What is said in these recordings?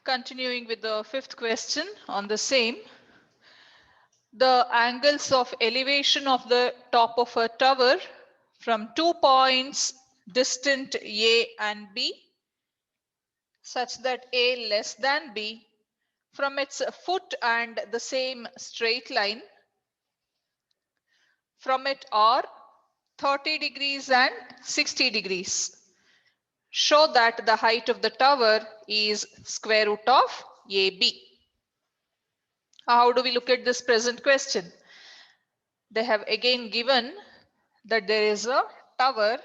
Continuing with the fifth question on the same, the angles of elevation of the top of a tower from 2 points distant A and B such that A less than B from its foot and the same straight line from it are 30 degrees and 60 degrees. Show that the height of the tower is square root of AB. How do we look at this present question? They have again given that there is a tower.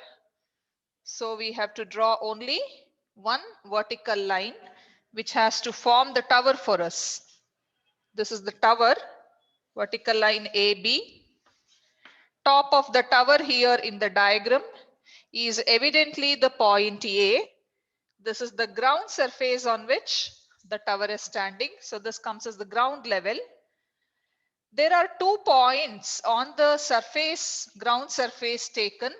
So we have to draw only one vertical line which has to form the tower for us. This is the tower, vertical line AB. Top of the tower here in the diagram is evidently the point A. This is the ground surface on which the tower is standing. So this comes as the ground level. There are 2 points on the surface, ground surface taken.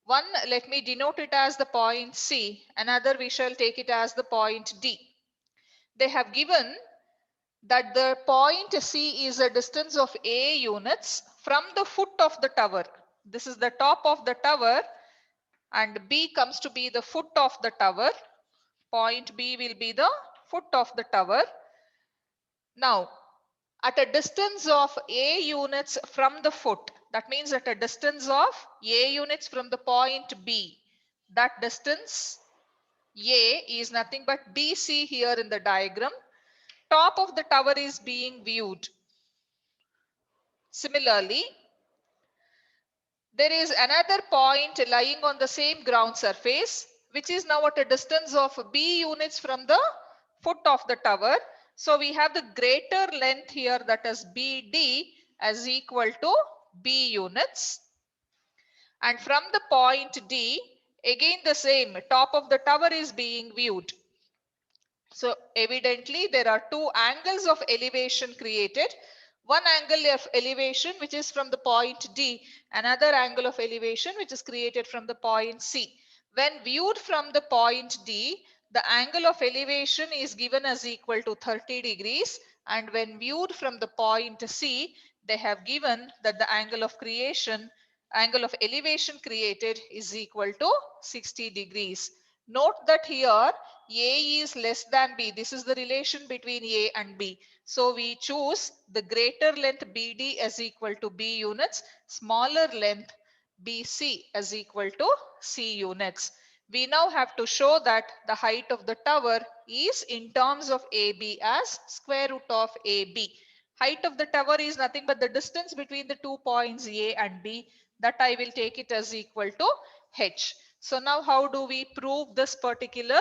One, let me denote it as the point C. Another, we shall take it as the point D. They have given that the point C is a distance of A units from the foot of the tower. This is the top of the tower and B comes to be the foot of the tower. Point B will be the foot of the tower. Now, at a distance of A units from the foot, that means at a distance of A units from the point B, that distance A is nothing but BC here in the diagram. Top of the tower is being viewed. Similarly, there is another point lying on the same ground surface, which is now at a distance of B units from the foot of the tower. So we have the greater length here, that is BD, as equal to B units. And from the point D, again the same, top of the tower is being viewed. So evidently there are two angles of elevation created. One angle of elevation which is from the point D, another angle of elevation which is created from the point C. When viewed from the point D, the angle of elevation is given as equal to 30 degrees, and when viewed from the point C, they have given that the angle of elevation created is equal to 60 degrees. Note that here A is less than B. This is the relation between A and B. So we choose the greater length BD as equal to B units, smaller length BC as equal to C units. We now have to show that the height of the tower is in terms of AB as square root of AB. Height of the tower is nothing but the distance between the 2 points A and B. That I will take it as equal to H. So now how do we prove this particular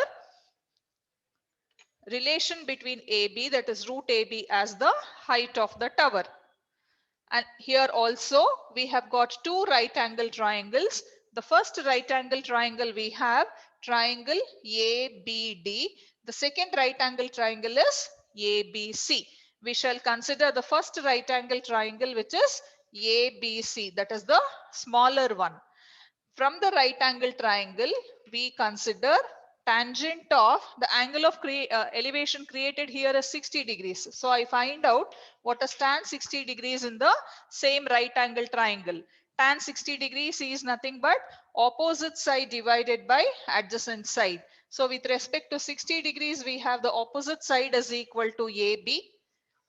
relation between AB, that is root AB, as the height of the tower? And here also we have got two right angle triangles. The first right angle triangle we have triangle ABD. The second right angle triangle is ABC. We shall consider the first right angle triangle, which is ABC, that is the smaller one. From the right angle triangle, we consider tangent of the angle of elevation created here is 60 degrees. So I find out what is tan 60 degrees in the same right angle triangle. Tan 60 degrees is nothing but opposite side divided by adjacent side. So with respect to 60 degrees, we have the opposite side as equal to AB.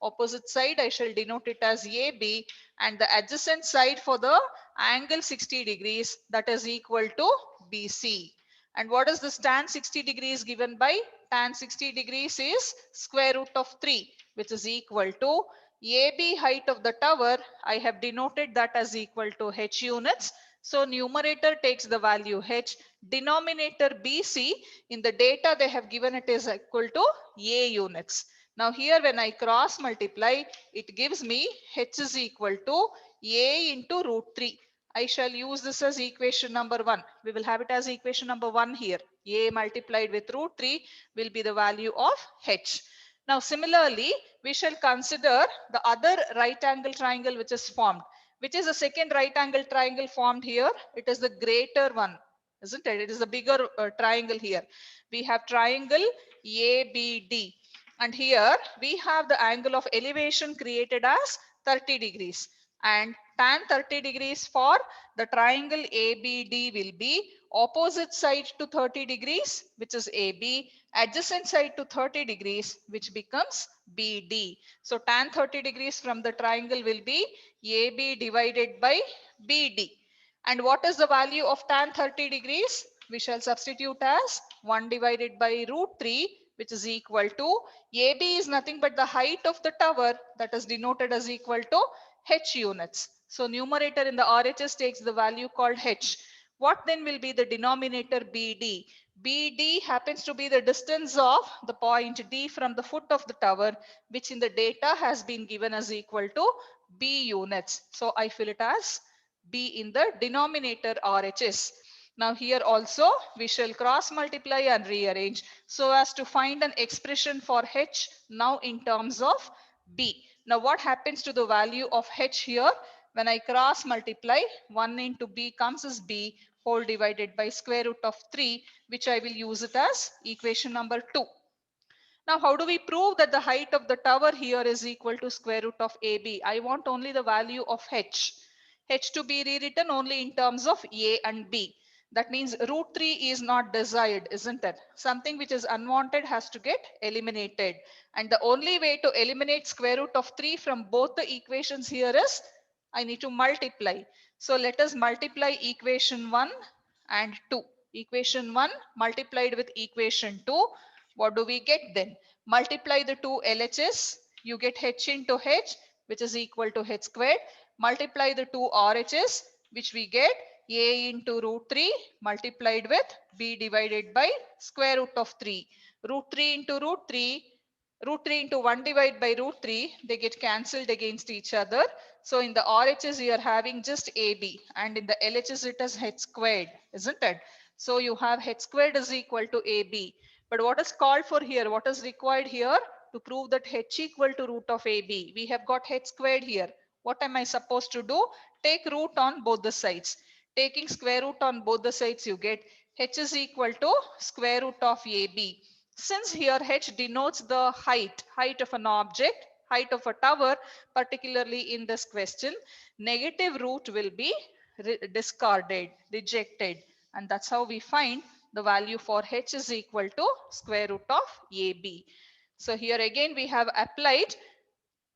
Opposite side I shall denote it as AB, and the adjacent side for the angle 60 degrees, that is equal to BC. And what is this tan 60 degrees given by? Tan 60 degrees is square root of 3, which is equal to AB height of the tower. I have denoted that as equal to H units. So numerator takes the value H, denominator BC. In the data they have given it is equal to A units. Now here when I cross multiply, it gives me H is equal to A into root 3. I shall use this as equation number 1. We will have it as equation number 1 here. A multiplied with root 3 will be the value of H. Now similarly, we shall consider the other right angle triangle which is formed. Which is the second right angle triangle formed here? It is the greater one, isn't it? It is the bigger triangle here. We have triangle ABD. And here we have the angle of elevation created as 30 degrees. And tan 30 degrees for the triangle ABD will be opposite side to 30 degrees, which is AB, adjacent side to 30 degrees, which becomes BD. So tan 30 degrees from the triangle will be AB divided by BD. And what is the value of tan 30 degrees? We shall substitute as 1 divided by root 3, which is equal to AB is nothing but the height of the tower, that is denoted as equal to H units. So numerator in the RHS takes the value called H. What then will be the denominator BD? BD happens to be the distance of the point D from the foot of the tower, which in the data has been given as equal to B units. So I fill it as B in the denominator RHS. Now here also we shall cross multiply and rearrange so as to find an expression for H now in terms of B. Now what happens to the value of H here? When I cross multiply, 1 into B comes as B whole divided by square root of 3, which I will use it as equation number 2. Now, how do we prove that the height of the tower here is equal to square root of AB? I want only the value of H. H to be rewritten only in terms of A and B. That means root 3 is not desired, isn't it? Something which is unwanted has to get eliminated. And the only way to eliminate square root of 3 from both the equations here is I need to multiply. So let us multiply equation 1 and 2. Equation 1 multiplied with equation 2. What do we get then? Multiply the two LHS, you get H into H, which is equal to H squared. Multiply the two RHS, which we get A into root 3 multiplied with B divided by square root of 3. Root 3 into root 3 into 1 divided by root 3, they get cancelled against each other. So in the RHS, you are having just AB, and in the LHS, it is H squared, isn't it? So you have H squared is equal to AB. But what is called for here? What is required here? To prove that H equal to root of AB. We have got H squared here. What am I supposed to do? Take root on both the sides. Taking square root on both the sides, you get H is equal to square root of AB. Since here H denotes the height of an object, height of a tower, particularly in this question, negative root will be discarded, rejected. And that's how we find the value for H is equal to square root of AB. So here again we have applied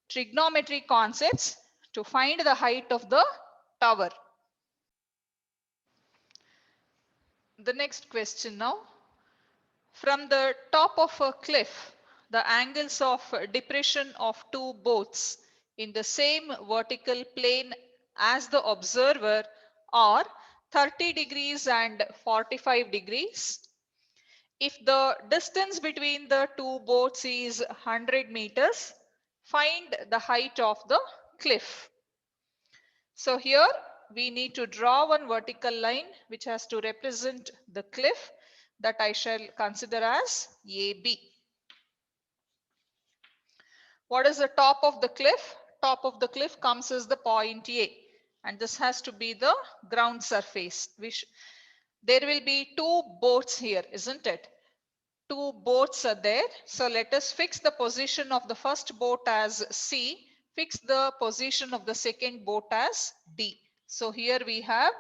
trigonometry concepts to find the height of the tower. The next question now. From the top of a cliff, the angles of depression of two boats in the same vertical plane as the observer are 30 degrees and 45 degrees. If the distance between the two boats is 100 meters, find the height of the cliff. So here we need to draw one vertical line which has to represent the cliff that I shall consider as AB. What is the top of the cliff? Top of the cliff comes as the point A, and this has to be the ground surface. There will be two boats here, isn't it? Two boats are there. So let us fix the position of the first boat as C, fix the position of the second boat as D. So here we have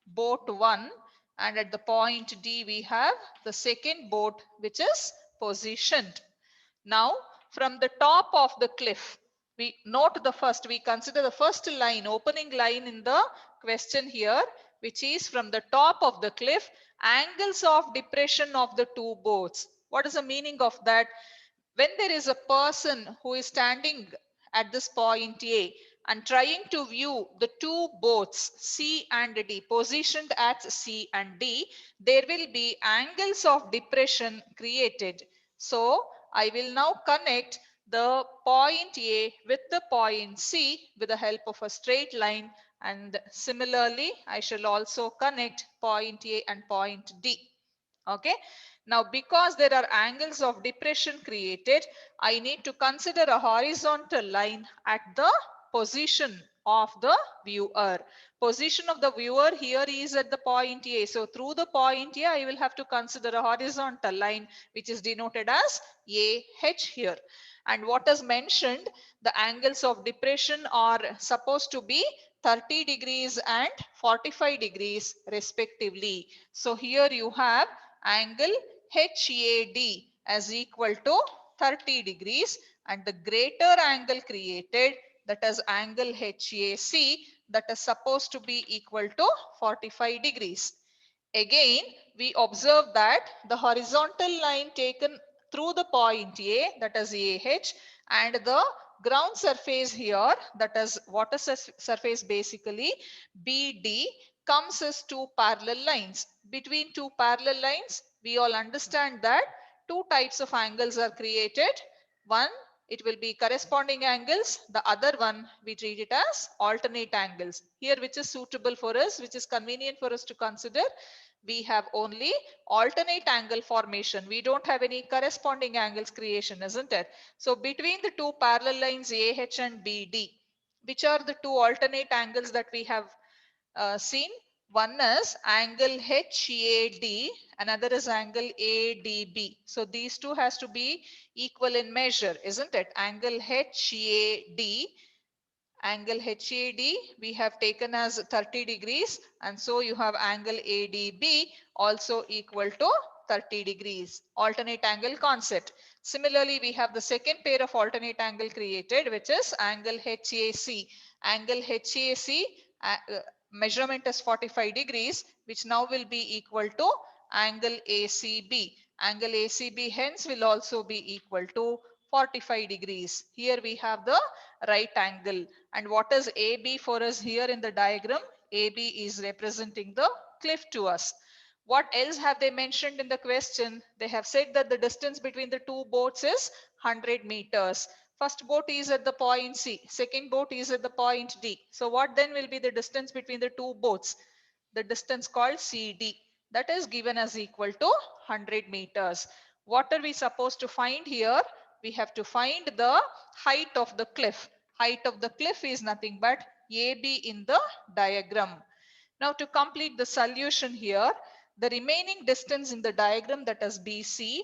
boat 1, and at the point D we have the second boat which is positioned. Now from the top of the cliff, we consider the first line, opening line in the question here, which is from the top of the cliff, angles of depression of the two boats. What is the meaning of that? When there is a person who is standing at this point A and trying to view the two boats C and D positioned at C and D, there will be angles of depression created. So I will now connect the point A with the point C with the help of a straight line, and similarly I shall also connect point A and point D. Okay. Now, because there are angles of depression created, I need to consider a horizontal line at the position of the viewer. Position of the viewer here is at the point A. So through the point A, I will have to consider a horizontal line which is denoted as AH here. And what is mentioned, the angles of depression are supposed to be 30 degrees and 45 degrees respectively. So here you have angle HAD as equal to 30 degrees, and the greater angle created, that is angle HAC, that is supposed to be equal to 45 degrees. Again, we observe that the horizontal line taken through the point A, that is AH, and the ground surface here, that is water surface basically BD, comes as two parallel lines. Between two parallel lines, we all understand that two types of angles are created. One, it will be corresponding angles. The other one, we treat it as alternate angles. Here, which is suitable for us, which is convenient for us to consider, we have only alternate angle formation. We don't have any corresponding angles creation, isn't it? So between the two parallel lines AH and BD, which are the two alternate angles that we have seen? One is angle HAD, another is angle ADB. So these two has to be equal in measure, isn't it? Angle HAD we have taken as 30 degrees, and so you have angle ADB also equal to 30 degrees. Alternate angle concept. Similarly, we have the second pair of alternate angle created, which is angle HAC. Angle HAC measurement is 45 degrees, which now will be equal to angle ACB. Angle ACB hence will also be equal to 45 degrees. Here we have the right angle. And what is AB for us here in the diagram? AB is representing the cliff to us. What else have they mentioned in the question? They have said that the distance between the two boats is 100 meters. First boat is at the point C. Second boat is at the point D. So what then will be the distance between the two boats? The distance called CD. That is given as equal to 100 meters. What are we supposed to find here? We have to find the height of the cliff. Height of the cliff is nothing but AB in the diagram. Now to complete the solution here, the remaining distance in the diagram, that is BC,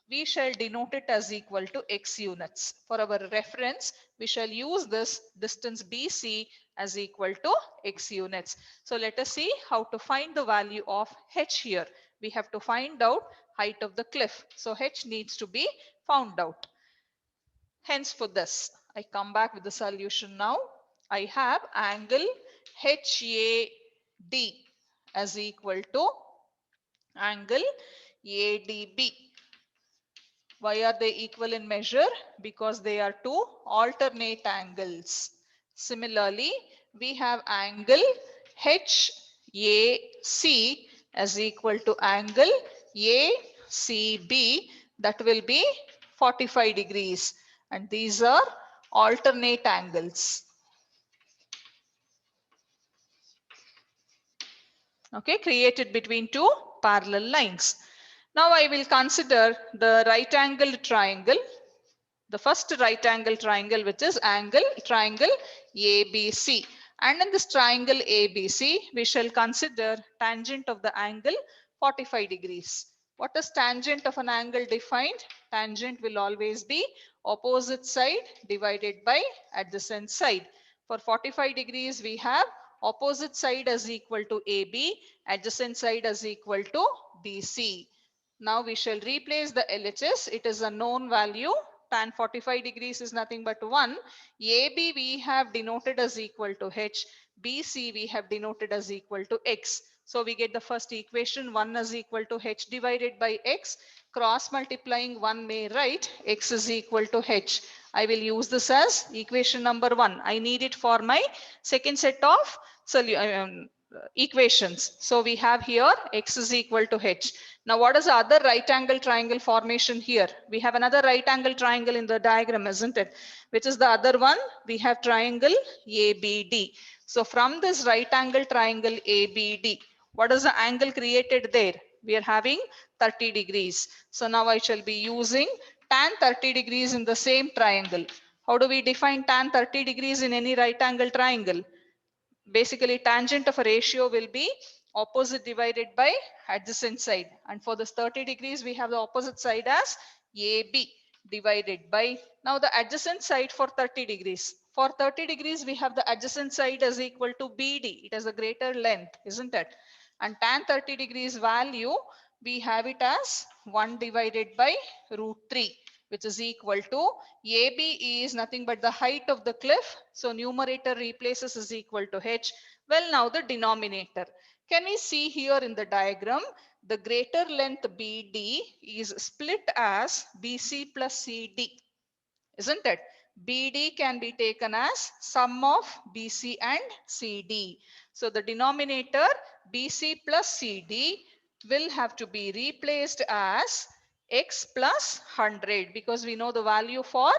we shall denote it as equal to x units. For our reference, we shall use this distance BC as equal to x units. So let us see how to find the value of h here. We have to find out height of the cliff. So h needs to be found out. Hence for this, I come back with the solution now. I have angle HAD as equal to angle ADB. Why are they equal in measure? Because they are two alternate angles. Similarly, we have angle HAC as equal to angle ACB, that will be 45 degrees, and these are alternate angles. Okay, created between two parallel lines. Now I will consider the right angle triangle. The first right angle triangle, which is triangle ABC. And in this triangle ABC, we shall consider tangent of the angle 45 degrees. What is tangent of an angle defined? Tangent will always be opposite side divided by adjacent side. For 45 degrees, we have opposite side as equal to AB, adjacent side as equal to BC. Now we shall replace the LHS. It is a known value. Tan 45 degrees is nothing but 1. AB we have denoted as equal to H. BC we have denoted as equal to X. So we get the first equation, 1 is equal to H divided by X. Cross multiplying 1 may write X is equal to H. I will use this as equation number 1. I need it for my second set of equations. So we have here X is equal to H. Now what is the other right angle triangle formation here? We have another right angle triangle in the diagram, isn't it? Which is the other one? We have triangle ABD. So from this right angle triangle ABD, what is the angle created there? We are having 30 degrees. So now I shall be using tan 30 degrees in the same triangle. How do we define tan 30 degrees in any right angle triangle? Basically tangent of a ratio will be opposite divided by adjacent side, and for this 30 degrees we have the opposite side as AB divided by, now the adjacent side for 30 degrees. For 30 degrees we have the adjacent side as equal to BD. It has a greater length, isn't it? And tan 30 degrees value we have it as 1 divided by root 3, which is equal to AB is nothing but the height of the cliff. So numerator replaces is equal to H. Well, now the denominator. Can we see here in the diagram, the greater length BD is split as BC plus CD, isn't it? BD can be taken as sum of BC and CD. So the denominator BC plus CD will have to be replaced as X plus 100, because we know the value for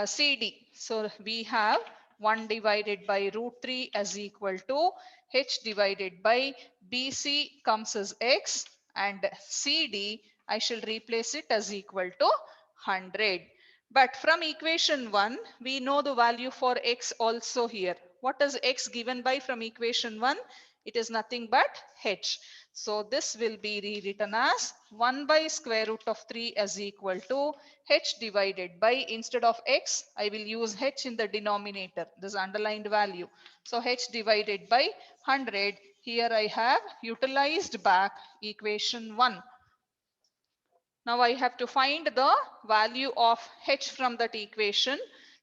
CD. So we have 1 divided by root 3 as equal to H divided by BC comes as X, and CD I shall replace it as equal to 100. But from equation 1, we know the value for X also here. What is X given by from equation 1? It is nothing but H. So this will be rewritten as 1 by square root of 3 as equal to H divided by, instead of X, I will use H in the denominator, this underlined value. So H divided by 100. Here I have utilized back equation 1. Now I have to find the value of H from that equation.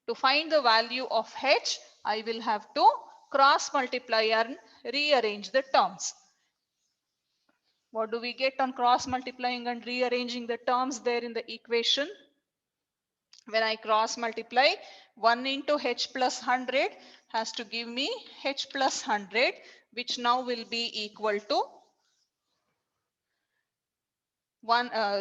To find the value of H, I will have to cross multiply and rearrange the terms. What do we get on cross multiplying and rearranging the terms there in the equation? When I cross multiply, 1 into H plus 100 has to give me H plus 100, which now will be equal to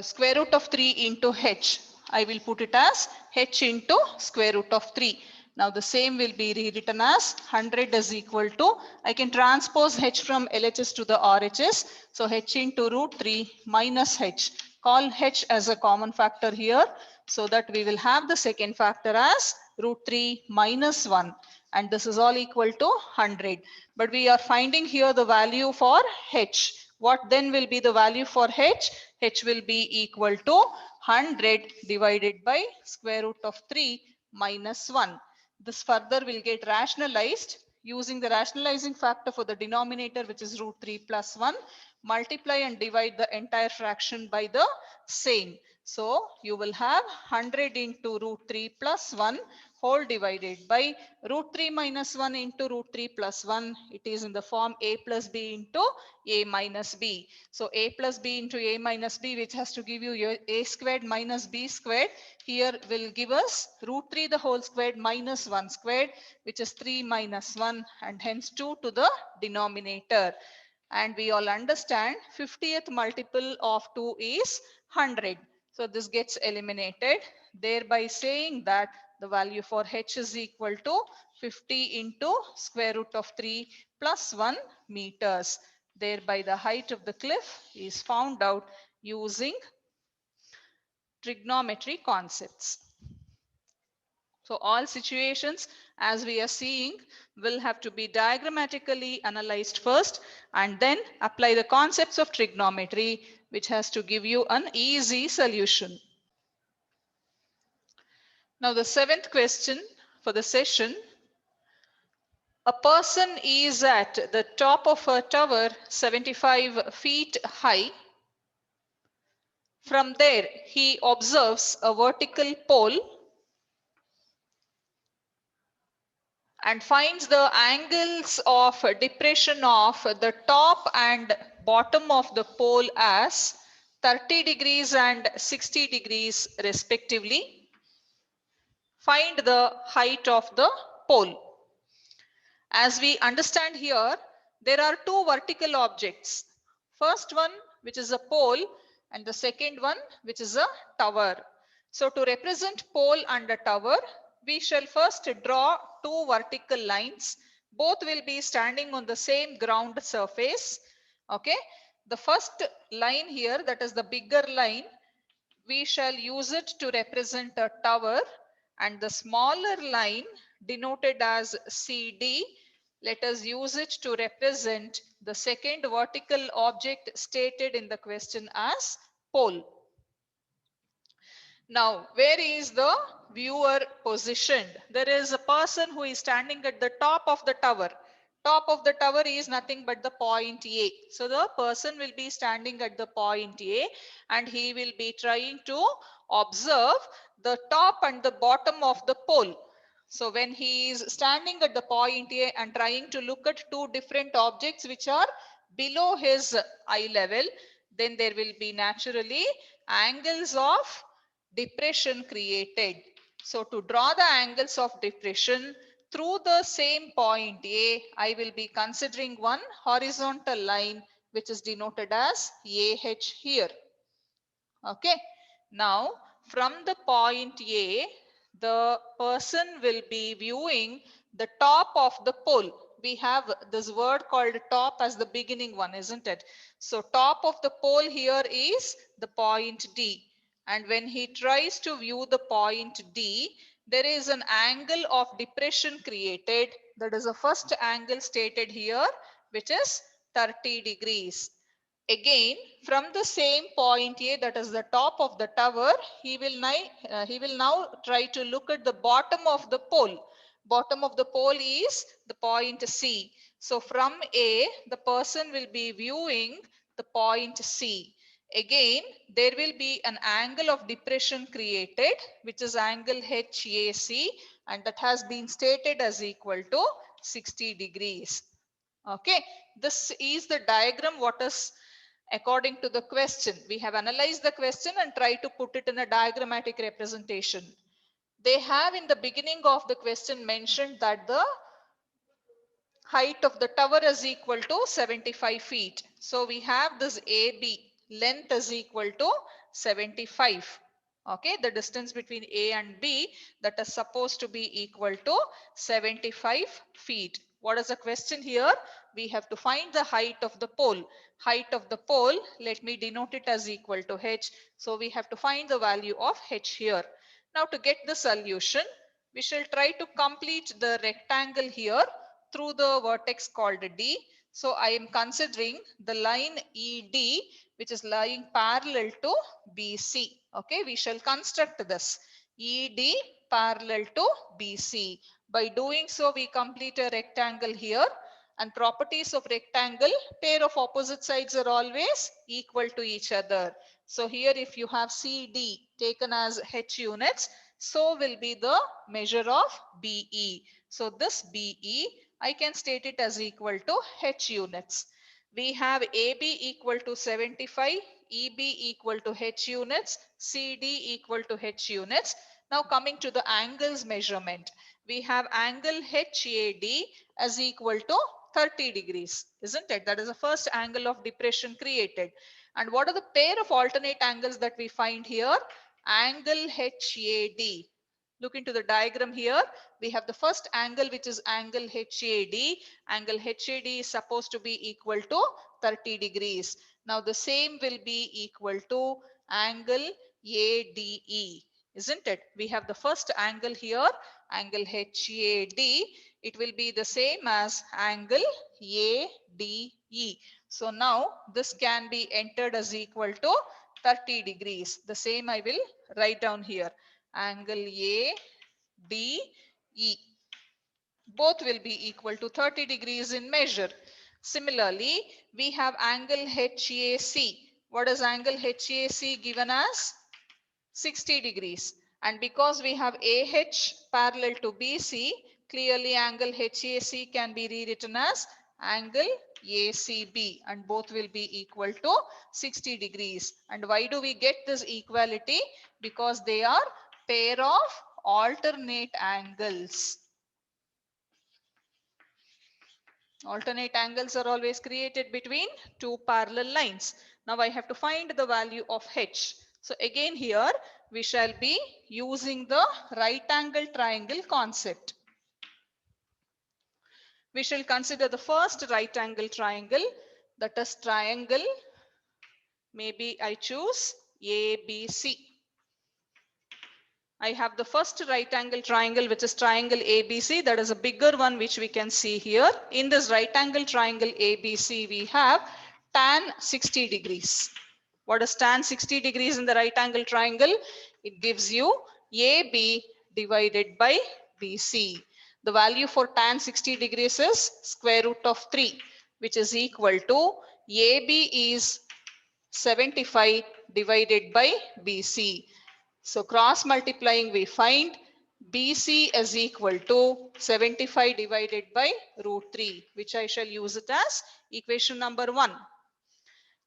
square root of 3 into H. I will put it as H into square root of 3. Now the same will be rewritten as 100 is equal to, I can transpose H from LHS to the RHS. So H into root 3 minus H. Call H as a common factor here, so that we will have the second factor as root 3 minus 1. And this is all equal to 100. But we are finding here the value for H. What then will be the value for H? H will be equal to 100 divided by square root of 3 minus 1. This further will get rationalized using the rationalizing factor for the denominator, which is root 3 plus 1. Multiply and divide the entire fraction by the same. So you will have 100 into root 3 plus 1 whole divided by root 3 minus 1 into root 3 plus 1. It is in the form a plus b into a minus b. So a plus b into a minus b, which has to give you a squared minus b squared, here will give us root 3 the whole squared minus 1 squared, which is 3 minus 1, and hence 2 to the denominator. And we all understand 50th multiple of 2 is 100. So this gets eliminated, thereby saying that the value for H is equal to 50 into square root of 3 plus 1 meters. Thereby the height of the cliff is found out using trigonometry concepts. So all situations, as we are seeing, will have to be diagrammatically analyzed first, and then apply the concepts of trigonometry, which has to give you an easy solution. Now the seventh question for the session. A person is at the top of a tower 75 feet high. From there, he observes a vertical pole and finds the angles of depression of the top and bottom of the pole as 30 degrees and 60 degrees respectively. Find the height of the pole. As we understand here, there are two vertical objects. First one, which is a pole, and the second one, which is a tower. So to represent pole and a tower, we shall first draw two vertical lines. Both will be standing on the same ground surface. Okay. The first line here, that is the bigger line, we shall use it to represent a tower, and the smaller line denoted as CD, Let us use it to represent the second vertical object stated in the question as pole. Now, where is the viewer positioned? There is a person who is standing at the top of the tower. Top of the tower is nothing but the point A. So the person will be standing at the point A and he will be trying to observe the top and the bottom of the pole. So when he is standing at the point A and trying to look at two different objects which are below his eye level, then there will be naturally angles of depression created. So to draw the angles of depression through the same point A, I will be considering one horizontal line which is denoted as AH here. Okay. Now from the point A, the person will be viewing the top of the pole. We have this word called top as the beginning one, isn't it? So top of the pole here is the point D. And when he tries to view the point D, there is an angle of depression created. That is the first angle stated here, which is 30 degrees. Again, from the same point A, that is the top of the tower, he will now try to look at the bottom of the pole. Bottom of the pole is the point C. So from A, the person will be viewing the point C. Again, there will be an angle of depression created, which is angle HAC, and that has been stated as equal to 60 degrees. Okay, this is the diagram what is according to the question. We have analyzed the question and tried to put it in a diagrammatic representation. They have in the beginning of the question mentioned that the height of the tower is equal to 75 feet. So we have this AB length is equal to 75. Okay, the distance between A and B that is supposed to be equal to 75 feet. What is the question here? We have to find the height of the pole. Height of the pole, let me denote it as equal to h. So we have to find the value of h here. Now to get the solution, we shall try to complete the rectangle here through the vertex called D. So I am considering the line ED which is lying parallel to BC. Okay, we shall construct this ED parallel to BC. By doing so, we complete a rectangle here, and properties of rectangle, pair of opposite sides are always equal to each other. So here if you have CD taken as H units, so will be the measure of BE. So this BE, I can state it as equal to H units. We have AB equal to 75, EB equal to H units, CD equal to H units. Now coming to the angles measurement, we have angle HAD as equal to 30 degrees, isn't it? That is the first angle of depression created. And what are the pair of alternate angles that we find here? Angle HAD. Look into the diagram here. We have the first angle which is angle HAD. Angle HAD is supposed to be equal to 30 degrees. Now the same will be equal to angle ADE, isn't it? We have the first angle here, angle HAD. It will be the same as angle ADE. So now this can be entered as equal to 30 degrees. The same I will write down here. Angle ADE. Both will be equal to 30 degrees in measure. Similarly, we have angle HAC. What is angle HAC given as? 60 degrees. And because we have AH parallel to BC, clearly angle HAC can be rewritten as angle ACB, and both will be equal to 60 degrees. And why do we get this equality? Because they are pair of alternate angles. Alternate angles are always created between two parallel lines. Now I have to find the value of h. So again here we shall be using the right angle triangle concept. We shall consider the first right angle triangle, that is triangle, maybe I choose ABC. I have the first right angle triangle, which is triangle ABC. That is a bigger one, which we can see here. In this right angle triangle ABC, we have tan 60 degrees. What is tan 60 degrees in the right angle triangle? It gives you AB divided by BC. The value for tan 60 degrees is square root of 3, which is equal to AB is 75 divided by BC. So cross multiplying, we find BC is equal to 75 divided by root 3, which I shall use it as equation number 1.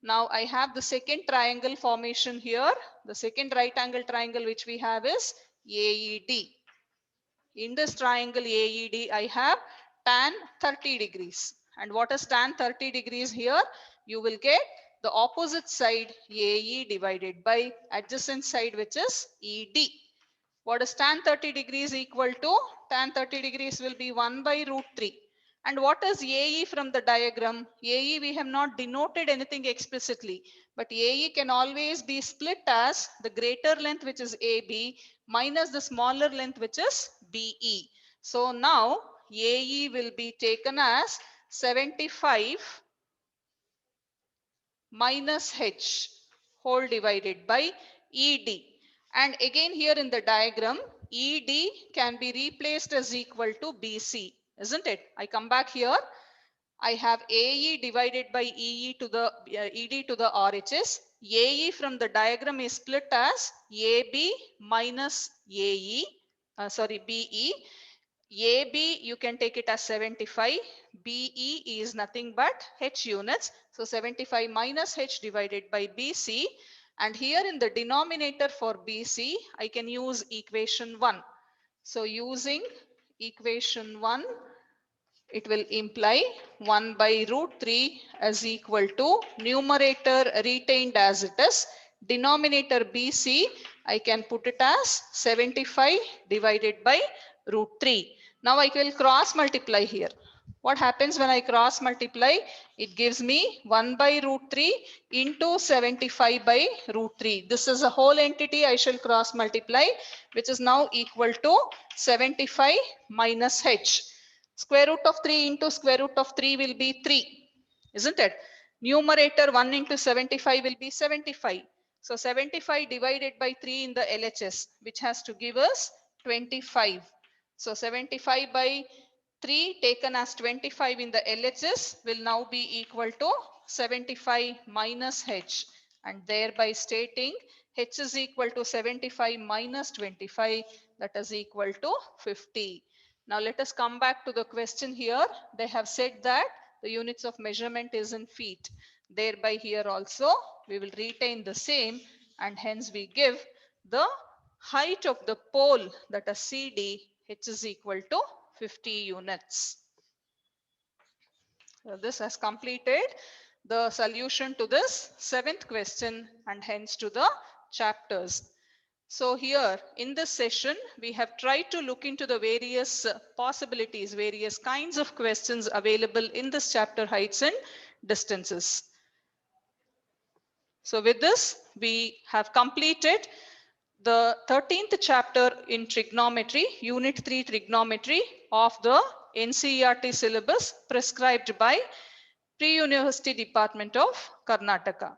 Now I have the second triangle formation here. The second right angle triangle which we have is AED. In this triangle AED, I have tan 30 degrees. And what is tan 30 degrees here? You will get the opposite side AE divided by adjacent side, which is ED. What is tan 30 degrees equal to? Tan 30 degrees will be 1 by root 3. And what is AE from the diagram? AE we have not denoted anything explicitly, but AE can always be split as the greater length, which is AB, minus the smaller length, which is BE. So now AE will be taken as 75 minus H whole divided by ED. And again here in the diagram, ED can be replaced as equal to BC, isn't it? I come back here. I have AE divided by ED to the RHS. AE from the diagram is split as AB minus BE. AB you can take it as 75. BE is nothing but H units. So 75 minus H divided by BC. And here in the denominator for BC, I can use equation 1. So using equation 1, it will imply 1 by root 3 as equal to numerator retained as it is. Denominator BC, I can put it as 75 divided by root 3. Now I will cross multiply here. What happens when I cross multiply? It gives me 1 by root 3 into 75 by root 3. This is a whole entity I shall cross multiply, which is now equal to 75 minus H. Square root of 3 into square root of 3 will be 3, isn't it? Numerator 1 into 75 will be 75. So 75 divided by 3 in the LHS, which has to give us 25. So 75 by 3 taken as 25 in the LHS will now be equal to 75 minus H, and thereby stating H is equal to 75 minus 25, that is equal to 50. Now let us come back to the question here. They have said that the units of measurement is in feet. Thereby here also we will retain the same, and hence we give the height of the pole, that is CD, H is equal to 50 units. So this has completed the solution to this 7th question and hence to the chapters. So here in this session, we have tried to look into the various possibilities, various kinds of questions available in this chapter, heights and distances. So with this, we have completed the 13th chapter in trigonometry, unit 3 trigonometry of the NCERT syllabus prescribed by Pre-University Department of Karnataka.